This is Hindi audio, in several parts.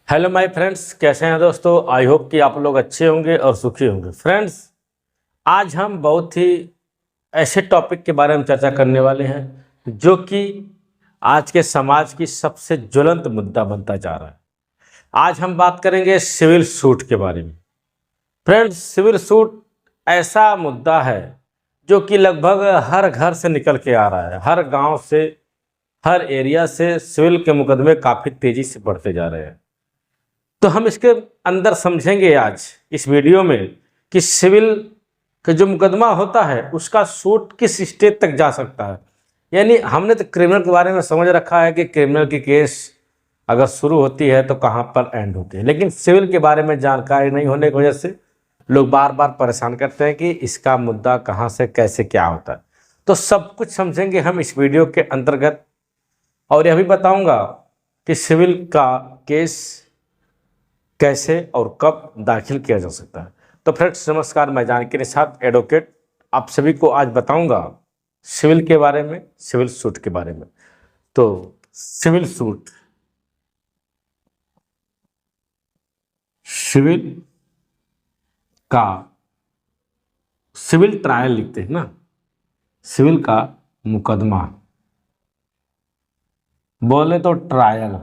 हेलो माय फ्रेंड्स, कैसे हैं दोस्तों। आई होप कि आप लोग अच्छे होंगे और सुखी होंगे। फ्रेंड्स, आज हम बहुत ही ऐसे टॉपिक के बारे में चर्चा करने वाले हैं जो कि आज के समाज की सबसे ज्वलंत मुद्दा बनता जा रहा है। आज हम बात करेंगे सिविल सूट के बारे में। फ्रेंड्स, सिविल सूट ऐसा मुद्दा है जो कि लगभग हर घर से निकल के आ रहा है, हर गांव से, हर एरिया से सिविल के मुकदमे काफ़ी तेज़ी से बढ़ते जा रहे हैं। तो हम इसके अंदर समझेंगे आज इस वीडियो में कि सिविल का जो मुकदमा होता है उसका सूट किस स्टेज तक जा सकता है। यानी हमने तो क्रिमिनल के बारे में समझ रखा है कि क्रिमिनल की केस अगर शुरू होती है तो कहाँ पर एंड होती है, लेकिन सिविल के बारे में जानकारी नहीं होने की वजह से लोग बार बार परेशान करते हैं कि इसका मुद्दा कहाँ से कैसे क्या होता है। तो सब कुछ समझेंगे हम इस वीडियो के अंतर्गत, और यह भी बताऊंगा कि सिविल का केस कैसे और कब दाखिल किया जा सकता है। तो फ्रेंड्स नमस्कार, मैं जानकी निषाद एडवोकेट आप सभी को आज बताऊंगा सिविल के बारे में, सिविल सूट के बारे में। तो सिविल सूट, सिविल का, सिविल ट्रायल लिखते हैं ना, सिविल का मुकदमा बोले तो ट्रायल।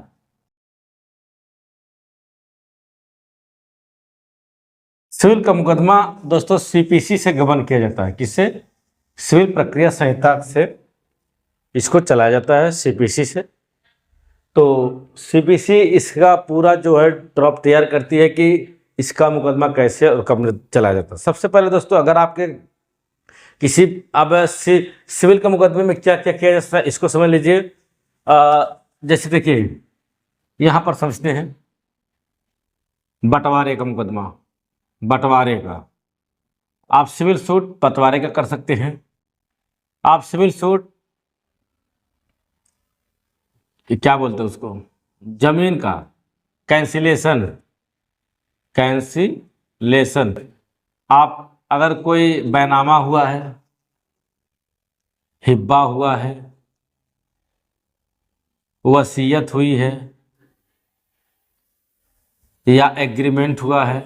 सिविल का मुकदमा दोस्तों सीपीसी से गबन किया जाता है। किससे? सिविल प्रक्रिया संहिता से इसको चलाया जाता है, सीपीसी से। तो सीपीसी इसका पूरा जो है ड्रॉप तैयार करती है कि इसका मुकदमा कैसे और कब चलाया जाता है। सबसे पहले दोस्तों, अगर आपके किसी अब सिविल के मुकदमे में क्या क्या किया जाता है इसको समझ लीजिए। जैसे देखिए, यहाँ पर समझते हैं बंटवारे का मुकदमा, बंटवारे का आप सिविल सूट बंटवारे का कर सकते हैं। आप सिविल सूट क्या बोलते हैं उसको, जमीन का कैंसिलेशन, कैंसिलेशन। आप अगर कोई बैनामा हुआ है, हिब्बा हुआ है, वसीयत हुई है या एग्रीमेंट हुआ है,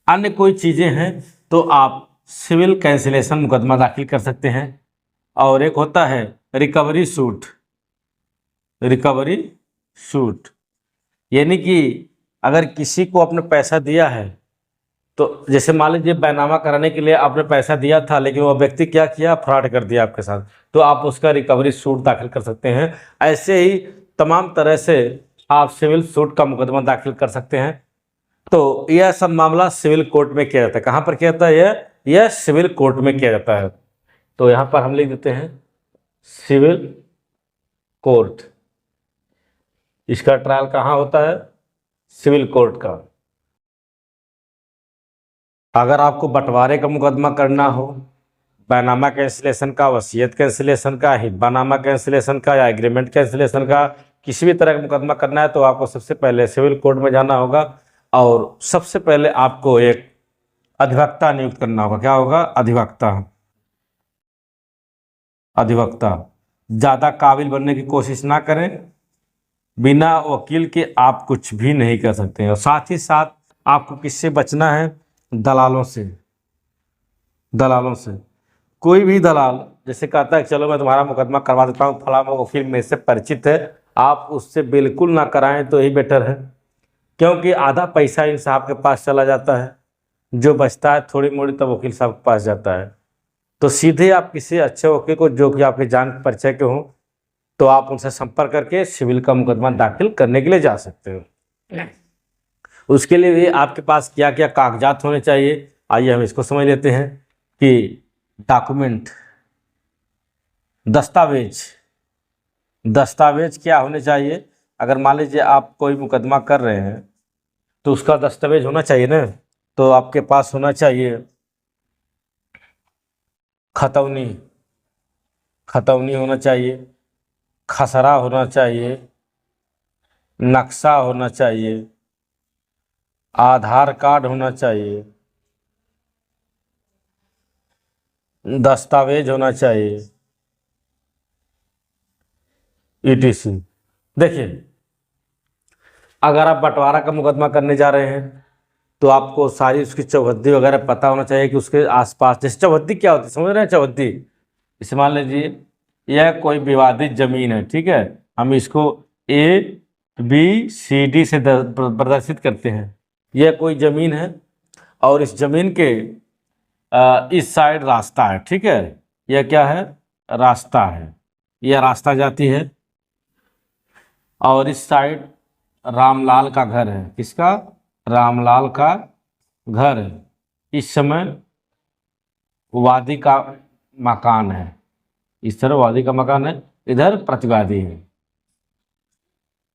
अन्य कोई चीजें हैं, तो आप सिविल कैंसिलेशन मुकदमा दाखिल कर सकते हैं। और एक होता है रिकवरी सूट, रिकवरी सूट यानी कि अगर किसी को आपने पैसा दिया है, तो जैसे मान लीजिए बैनामा कराने के लिए आपने पैसा दिया था लेकिन वो व्यक्ति क्या किया, फ्रॉड कर दिया आपके साथ, तो आप उसका रिकवरी सूट दाखिल कर सकते हैं। ऐसे ही तमाम तरह से आप सिविल सूट का मुकदमा दाखिल कर सकते हैं। तो यह सब मामला सिविल कोर्ट में किया जाता है। कहाँ पर किया जाता है? यह सिविल कोर्ट में किया जाता है। तो यहाँ पर हम लिख देते हैं सिविल कोर्ट। इसका ट्रायल कहाँ होता है? सिविल कोर्ट का। अगर आपको बंटवारे का मुकदमा करना हो, बैनामा कैंसिलेशन का, वसीयत कैंसिलेशन का, हिब्बानामा कैंसिलेशन का या एग्रीमेंट कैंसिलेशन का, किसी भी तरह का मुकदमा करना है, तो आपको सबसे पहले सिविल कोर्ट में जाना होगा और सबसे पहले आपको एक अधिवक्ता नियुक्त करना होगा। क्या होगा? अधिवक्ता। अधिवक्ता। ज़्यादा काबिल बनने की कोशिश ना करें, बिना वकील के आप कुछ भी नहीं कर सकते हैं। और साथ ही साथ आपको किससे बचना है? दलालों से। दलालों से। कोई भी दलाल जैसे कहता है चलो मैं तुम्हारा मुकदमा करवा देता हूँ, फलाना वकील मेरे से परिचित है, आप उससे बिल्कुल ना कराएं तो ही बेटर है। क्योंकि आधा पैसा इन साहब के पास चला जाता है, जो बचता है थोड़ी मोड़ी तो वकील साहब के पास जाता है। तो सीधे आप किसी अच्छे वकील को जो कि आपके जान परिचय के हों, तो आप उनसे संपर्क करके सिविल का मुकदमा दाखिल करने के लिए जा सकते हो। उसके लिए भी आपके पास क्या क्या कागजात होने चाहिए, आइए हम इसको समझ लेते हैं कि डॉक्यूमेंट, दस्तावेज, दस्तावेज क्या होने चाहिए। अगर मान लीजिए आप कोई मुकदमा कर रहे हैं तो उसका दस्तावेज होना चाहिए ना। तो आपके पास होना चाहिए खतौनी, खतौनी होना चाहिए, खसरा होना चाहिए, नक्शा होना चाहिए, आधार कार्ड होना चाहिए, दस्तावेज होना चाहिए, ETC। देखिए, अगर आप बंटवारा का मुकदमा करने जा रहे हैं तो आपको सारी उसकी चौहद्दी वगैरह पता होना चाहिए कि उसके आसपास, जैसे चौहद्दी क्या होती है समझ रहे हैं? चौहद्दी, इसे मान लीजिए यह कोई विवादित जमीन है, ठीक है, हम इसको ABCD से प्रदर्शित करते हैं। यह कोई जमीन है और इस जमीन के इस साइड रास्ता है, ठीक है, यह क्या है? रास्ता है, यह रास्ता जाती है और इस साइड रामलाल का घर है। किसका? रामलाल का घर है। इस समय वादी का मकान है, इस तरह वादी का मकान है, इधर प्रतिवादी है,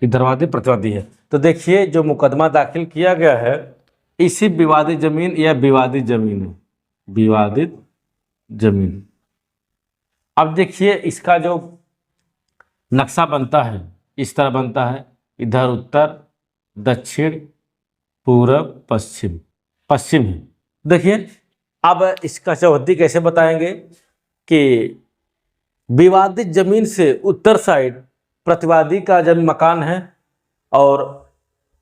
इधर वादी प्रतिवादी है। तो देखिए जो मुकदमा दाखिल किया गया है इसी विवादित जमीन या विवादित जमीन है, विवादित जमीन। अब देखिए इसका जो नक्शा बनता है इस तरह बनता है, इधर उत्तर, दक्षिण, पूरब, पश्चिम, पश्चिम है। देखिए अब इसका चौहद्दी कैसे बताएंगे कि विवादित जमीन से उत्तर साइड प्रतिवादी का जब मकान है और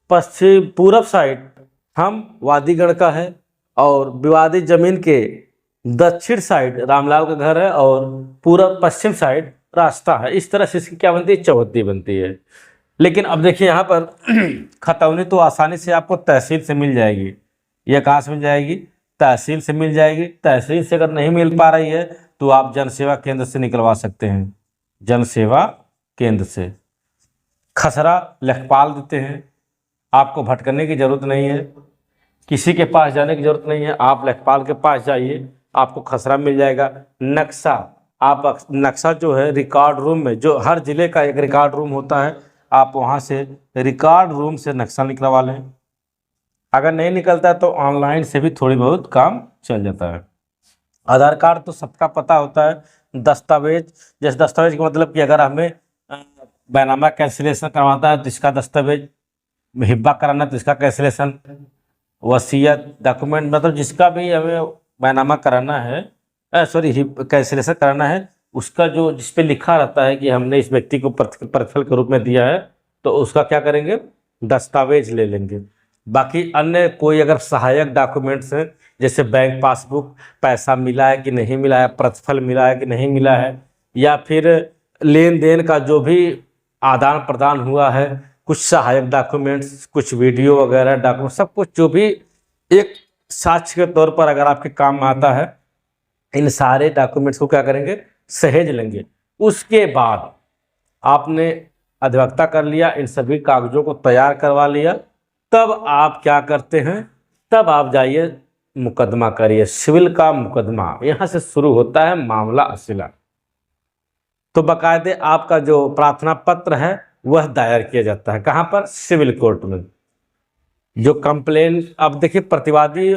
पश्चिम पूरब साइड हम वादीगढ़ का है और विवादित जमीन के दक्षिण साइड रामलाल का घर है और पूरब पश्चिम साइड रास्ता है। इस तरह से इसकी क्या बनती है? चौहद्दी बनती है। लेकिन अब देखिए यहाँ पर खतौनी तो आसानी से आपको तहसील से मिल जाएगी। यह कहाँ से मिल जाएगी? तहसील से मिल जाएगी। तहसील से अगर नहीं मिल पा रही है तो आप जन सेवा केंद्र से निकलवा सकते हैं, जन सेवा केंद्र से। खसरा लेखपाल देते हैं, आपको भटकने की जरूरत नहीं है, किसी के पास जाने की जरूरत नहीं है, आप लेखपाल के पास जाइए, आपको खसरा मिल जाएगा। नक्शा, आप नक्शा जो है रिकॉर्ड रूम में, जो हर जिले का एक रिकॉर्ड रूम होता है, आप वहाँ से रिकॉर्ड रूम से नक्शा निकलवा लें। अगर नहीं निकलता है तो ऑनलाइन से भी थोड़ी बहुत काम चल जाता है। आधार कार्ड तो सबका पता होता है। दस्तावेज, जैसे दस्तावेज का मतलब कि अगर हमें बैनामा कैंसिलेशन करवाता है तो इसका दस्तावेज, हिब्बा कराना तो इसका कैंसिलेशन, वसीयत डॉक्यूमेंट, मतलब जिसका भी हमें बैनामा कराना है, कैंसिलेशन कराना है, उसका जो जिस पे लिखा रहता है कि हमने इस व्यक्ति को प्रतिफल के रूप में दिया है तो उसका क्या करेंगे? दस्तावेज ले लेंगे। बाकी अन्य कोई अगर सहायक डॉक्यूमेंट्स हैं जैसे बैंक पासबुक, पैसा मिला है कि नहीं मिला है, प्रतिफल मिला है कि नहीं मिला है, या फिर लेन देन का जो भी आदान प्रदान हुआ है, कुछ सहायक डॉक्यूमेंट्स, कुछ वीडियो वगैरह डॉक्यूमेंट, सब कुछ जो भी एक साक्ष्य के तौर पर अगर आपके काम में आता है, इन सारे डॉक्यूमेंट्स को क्या करेंगे? सहेज लेंगे। उसके बाद आपने अधिवक्ता कर लिया, इन सभी कागजों को तैयार करवा लिया, तब आप क्या करते हैं? तब आप जाइए मुकदमा करिए। सिविल का मुकदमा यहाँ से शुरू होता है मामला असिला। तो बाकायदे आपका जो प्रार्थना पत्र है वह दायर किया जाता है। कहाँ पर? सिविल कोर्ट में। जो कंप्लेन, अब देखिए प्रतिवादी,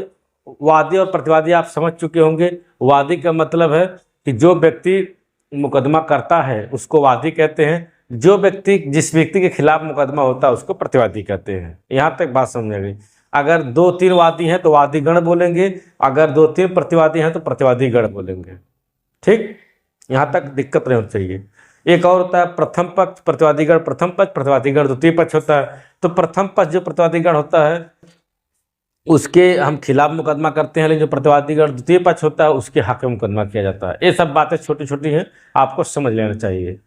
वादी और प्रतिवादी आप समझ चुके होंगे। वादी का मतलब है कि जो व्यक्ति मुकदमा करता है उसको वादी कहते हैं, जो व्यक्ति, जिस व्यक्ति के खिलाफ मुकदमा होता है उसको प्रतिवादी कहते हैं। यहाँ तक बात समझ गई। अगर 2-3 वादी हैं तो वादीगण बोलेंगे, अगर 2-3 प्रतिवादी हैं तो प्रतिवादीगण बोलेंगे। ठीक, यहाँ तक दिक्कत नहीं होनी चाहिए। एक और होता है प्रथम पक्ष, प्रतिवादीगण प्रथम पक्ष, प्रतिवादीगण द्वितीय पक्ष होता है। तो प्रथम पक्ष जो प्रतिवादीगण होता है उसके हम खिलाफ मुकदमा करते हैं, लेकिन जो प्रतिवादीगण द्वितीय पक्ष होता है उसके हक में मुकदमा किया जाता है। ये सब बातें छोटी छोटी हैं, आपको समझ लेना चाहिए।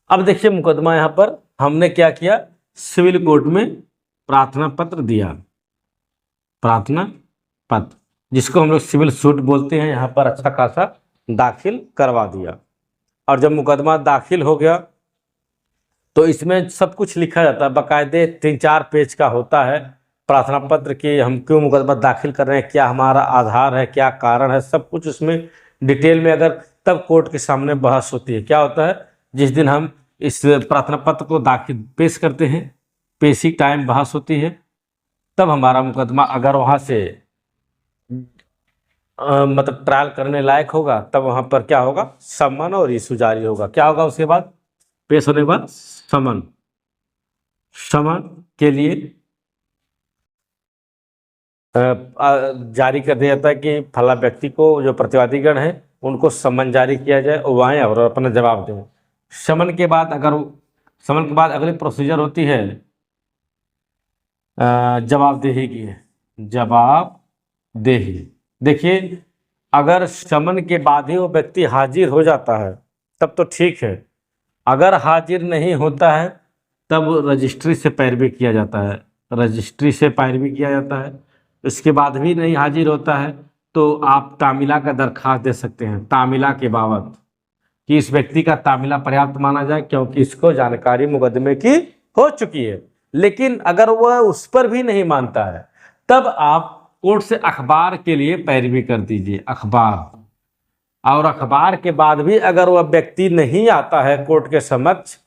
अब देखिए मुकदमा यहाँ पर हमने क्या किया? सिविल कोर्ट में प्रार्थना पत्र दिया, प्रार्थना पत्र जिसको हम लोग सिविल सूट बोलते हैं, यहाँ पर अच्छा खासा दाखिल करवा दिया। और जब मुकदमा दाखिल हो गया तो इसमें सब कुछ लिखा जाता है, बाकायदे 3-4 पेज का होता है प्रार्थना पत्र कि हम क्यों मुकदमा दाखिल कर रहे हैं, क्या हमारा आधार है, क्या कारण है, सब कुछ उसमें डिटेल में। अगर तब कोर्ट के सामने बहस होती है। क्या होता है? जिस दिन हम इस प्रार्थना पत्र को दाखिल पेश करते हैं, पेशी टाइम बहस होती है, तब हमारा मुकदमा अगर वहाँ से मतलब ट्रायल करने लायक होगा, तब वहाँ पर क्या होगा? समन और इशू जारी होगा। क्या होगा उसके बाद? पेश होने के बाद समन, समन के लिए जारी कर दिया जाता है कि फला व्यक्ति को, जो प्रतिवादीगण है उनको समन जारी किया जाए और वहाँ और अपना जवाब दें। समन के बाद, अगर समन के बाद अगली प्रोसीजर होती है जवाबदेही की है, जवाबदेही। देखिए, अगर समन के बाद ही वो व्यक्ति हाजिर हो जाता है तब तो ठीक है, अगर हाजिर नहीं होता है तब रजिस्ट्री से पैरवी किया जाता है, रजिस्ट्री से पैरवी किया जाता है। उसके बाद भी नहीं हाजिर होता है तो आप तामिला का दरखास्त दे सकते हैं, तामिला के बाबत, कि इस व्यक्ति का तामिला पर्याप्त माना जाए क्योंकि इसको जानकारी मुकदमे की हो चुकी है। लेकिन अगर वह उस पर भी नहीं मानता है तब आप कोर्ट से अखबार के लिए पैरवी कर दीजिए, अखबार। और अखबार के बाद भी अगर वह व्यक्ति नहीं आता है कोर्ट के समक्ष,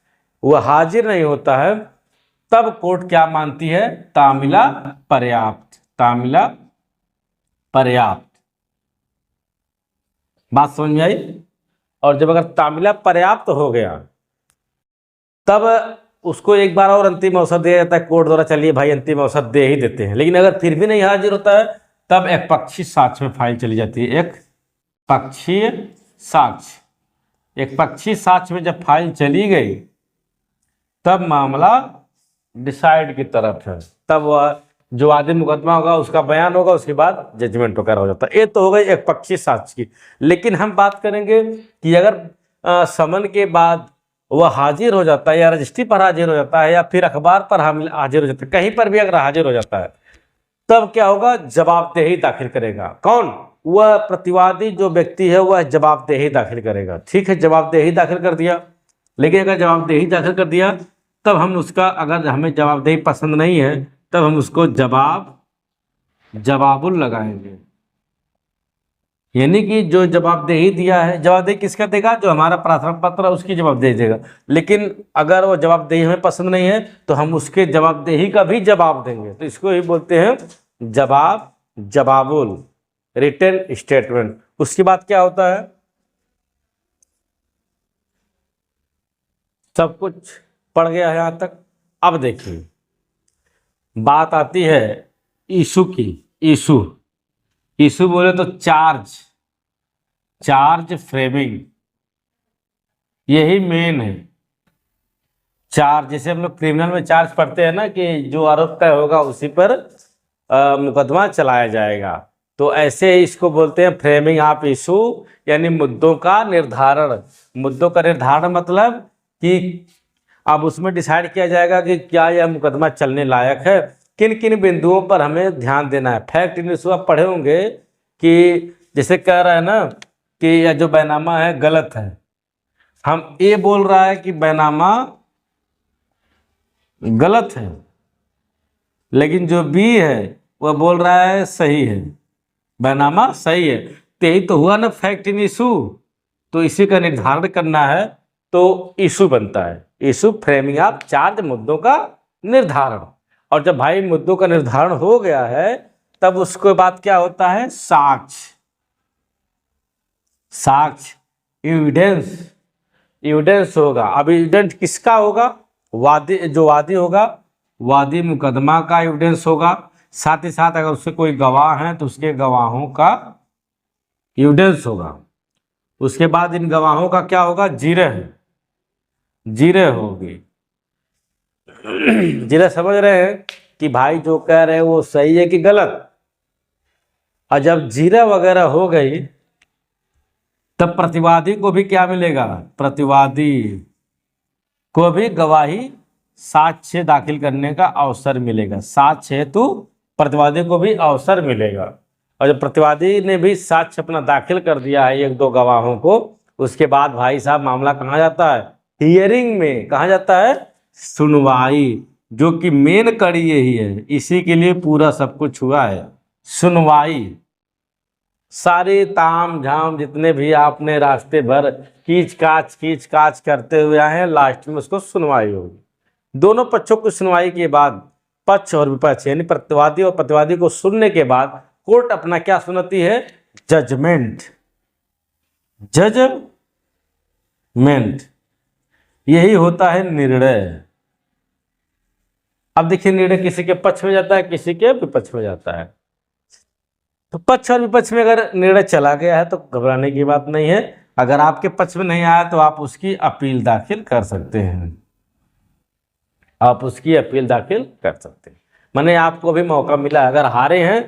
वह हाजिर नहीं होता है, तब कोर्ट क्या मानती है, तामिला पर्याप्त, तामिला पर्याप्त। बात समझ में आई? और जब अगर तामिला पर्याप्त हो गया तब उसको एक बार और अंतिम अवसर दिया जाता है कोर्ट द्वारा, चलिए भाई अंतिम अवसर दे ही देते हैं। लेकिन अगर फिर भी नहीं हाजिर होता है तब एक पक्षी साक्ष्य में फाइल चली जाती है, एक पक्षीय साक्ष्य। एक पक्षी साक्ष्य में जब फाइल चली गई तब मामला डिसाइड की तरफ है, तब वह जो आदमी मुकदमा होगा उसका बयान होगा, उसके बाद जजमेंट वगैरह हो जाता है। ये तो हो गई एक पक्षी साक्ष्य की। लेकिन हम बात करेंगे कि अगर समन के बाद वह हाजिर हो जाता है या रजिस्ट्री पर हाजिर हो जाता है या फिर अखबार पर हाजिर हो जाता है, कहीं पर भी अगर हाजिर हो जाता है तब क्या होगा, जवाबदेही दाखिल करेगा। कौन? वह प्रतिवादी जो व्यक्ति है वह जवाबदेही दाखिल करेगा। ठीक है, जवाबदेही दाखिल कर दिया। लेकिन अगर जवाबदेही दाखिल कर दिया तब हम उसका, अगर हमें जवाबदेही पसंद नहीं है तब हम उसको जवाबुल लगाएंगे। यानी कि जो जवाबदेही दिया है, जवाबदेही किसका देगा, जो हमारा प्रार्थना पत्र है उसकी जवाबदेही देगा। लेकिन अगर वो जवाबदेही हमें पसंद नहीं है तो हम उसके जवाबदेही का भी जवाब देंगे। तो इसको ही बोलते हैं जवाबुल, रिटन स्टेटमेंट। उसके बाद क्या होता है, सब कुछ पढ़ गया है यहाँ तक। अब देखिए बात आती है इशू की। इशू बोले तो चार्ज फ्रेमिंग, यही मेन है। चार्ज, जैसे हम लोग क्रिमिनल में चार्ज पढ़ते हैं ना कि जो आरोप तय होगा उसी पर मुकदमा चलाया जाएगा, तो ऐसे ही इसको बोलते हैं फ्रेमिंग ऑफ इशू, यानी मुद्दों का निर्धारण। मुद्दों का निर्धारण मतलब कि अब उसमें डिसाइड किया जाएगा कि क्या यह मुकदमा चलने लायक है, किन किन बिंदुओं पर हमें ध्यान देना है। फैक्ट इन इशू आप पढ़े होंगे कि जैसे कह रहा है ना कि यह जो बैनामा है गलत है, हम ए बोल रहा है कि बैनामा गलत है, लेकिन जो बी है वह बोल रहा है सही है, बैनामा सही है। तो यही तो हुआ ना फैक्ट इन इशू। तो इसी का निर्धारण करना है तो इशू बनता है। इशू फ्रेमिंग ऑफ चार्ज, मुद्दों का निर्धारण। और जब भाई मुद्दों का निर्धारण हो गया है तब उसके बाद क्या होता है, साक्ष्य एविडेंस होगा। अब एविडेंस किसका होगा, जो वादी होगा, वादी मुकदमा का एविडेंस होगा। साथ ही साथ अगर उससे कोई गवाह है तो उसके गवाहों का एविडेंस होगा। उसके बाद इन गवाहों का क्या होगा, जीरे होगी। जिन्हें समझ रहे हैं कि भाई जो कह रहे हैं वो सही है कि गलत। और जब जीरा वगैरह हो गई तब प्रतिवादी को भी क्या मिलेगा, प्रतिवादी को भी गवाही साक्ष्य दाखिल करने का अवसर मिलेगा। साक्ष्य हेतु प्रतिवादी को भी अवसर मिलेगा। और जब प्रतिवादी ने भी साक्ष्य अपना दाखिल कर दिया है एक दो गवाहों को, उसके बाद भाई साहब मामला कहाँ जाता है, हियरिंग में। कहाँ जाता है, सुनवाई, जो कि मेन कड़ी यही है, इसी के लिए पूरा सब कुछ हुआ है, सुनवाई। सारे ताम झाम जितने भी आपने रास्ते भर खींच काच करते हुए आए हैं, लास्ट में उसको सुनवाई होगी। दोनों पक्षों की सुनवाई के बाद, पक्ष और विपक्ष यानी प्रतिवादी और प्रतिवादी को सुनने के बाद कोर्ट अपना क्या सुनाती है, जजमेंट। यही होता है निर्णय। अब देखिए निर्णय किसी के पक्ष में जाता है, किसी के विपक्ष में जाता है। तो पक्ष और विपक्ष में अगर निर्णय चला गया है तो घबराने की बात नहीं है। अगर आपके पक्ष में नहीं आया तो आप उसकी अपील दाखिल कर सकते हैं, मैंने आपको भी मौका मिला, अगर हारे हैं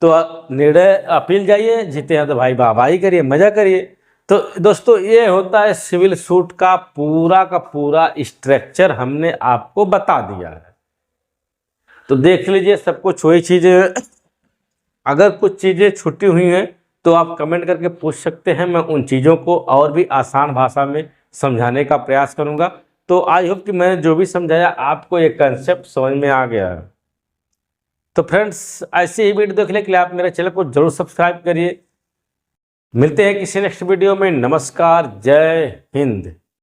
तो निर्णय अपील जाइए, जीते हैं तो भाई वाहवाही करिए, मजा करिए। तो दोस्तों ये होता है सिविल सूट का पूरा स्ट्रक्चर हमने आपको बता दिया है। तो देख लीजिए सब कुछ वही चीजें, अगर कुछ चीजें छूटी हुई हैं तो आप कमेंट करके पूछ सकते हैं, मैं उन चीज़ों को और भी आसान भाषा में समझाने का प्रयास करूंगा। तो आई होप कि मैंने जो भी समझाया आपको ये कंसेप्ट समझ में आ गया है। तो फ्रेंड्स ऐसे ही वीडियो देखने के लिए आप मेरे चैनल को जरूर सब्सक्राइब करिए। मिलते हैं किसी नेक्स्ट वीडियो में। नमस्कार, जय हिंद।